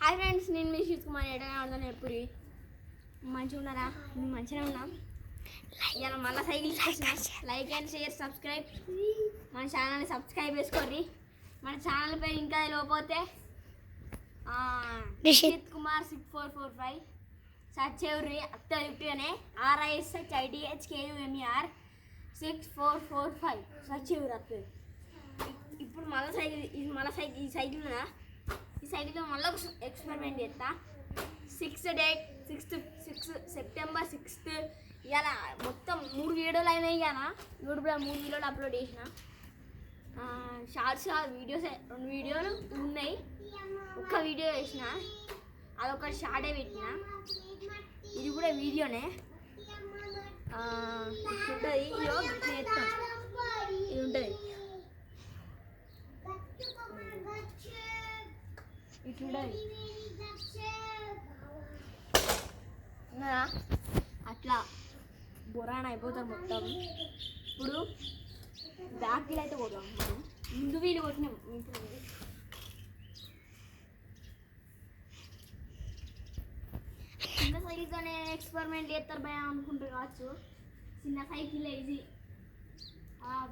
Hi friends, నేను మీ శివ్ కుమార్ ఎడగా ఆడదాను ఎప్పుడు మంచిగా ఉన్నారా? మేము మంచిగా ఉన్నాం. ఇలా మళ్ళీ cycle like and share subscribe మన ఛానల్ని సబ్స్క్రైబ్ చేసుకోర్రి. మన ఛానల్ పేరు ఇంకా తెలియకపోతే నిషిత్ కుమార్ 6445 సర్చ్ చేయర్రి. అత్త యూట్యూబ్నే RISHIDHKUMER 6445 సర్చ్ చేయరు అత్తది. ఇప్పుడు మళ్ళీ సైకిల్ ఇది మళ్ళీ సైకిల్ ఈ సైకిల్లో మళ్ళీ ఎక్స్పెరిమెంట్ చేస్తా. 6 సెప్టెంబర్ 6 ఇవాళ మొత్తం 3 వీడియోలు అయినాయి. ఇవాళ యూట్యూబ్లో 3 వీడియోలు అప్లోడ్ చేసిన. షార్ట్స్ వీడియోస్ 2 వీడియోలు ఉన్నాయి. ఒక్క వీడియో వేసిన, అదొకటి షార్టే పెట్టిన. ఇది కూడా వీడియోనే ఉంటుంది. ఇది ఉంటుంది, ఇట్లుంటుంది అట్లా బొరాన్ అయిపోతారు మొత్తం. ఇప్పుడు బ్యాక్ వీల్ అయితే కొడదాం. ముందు వీలు కొట్టినాం. ఇప్పుడు చిన్న సైకిల్తోనే ఎక్స్పెరిమెంట్ చేస్తారు భయ అనుకుంటారు కావచ్చు. చిన్న సైకిల్ ఈజీ,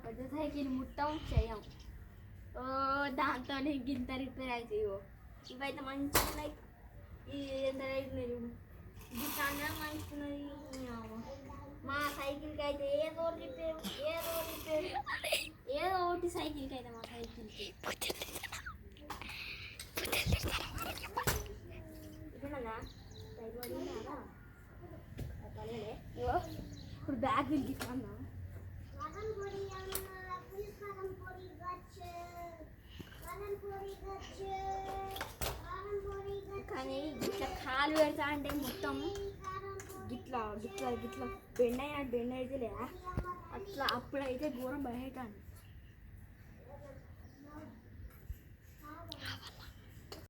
పెద్ద సైకిల్ ముట్టం చేయం. దాంతో గింత రిపేర్ అవుతాయి. ఇవైతే మంచిగా లైక్ ఎంత రైతున్నది ఇది చాలా మంచిది. మా సైకిల్కి అయితే ఏదో ఒకటి సైకిల్కి అయితే మా సైకిల్కి ఇప్పుడు బ్యాగ్ పిలిపిస్తాను. కానీ ఇట్లా కాలు పెడతా అంటే మొత్తం గిట్లా బెండ్ అయితే లేదా అట్లా అప్పుడైతే ఘోరం బయటాను.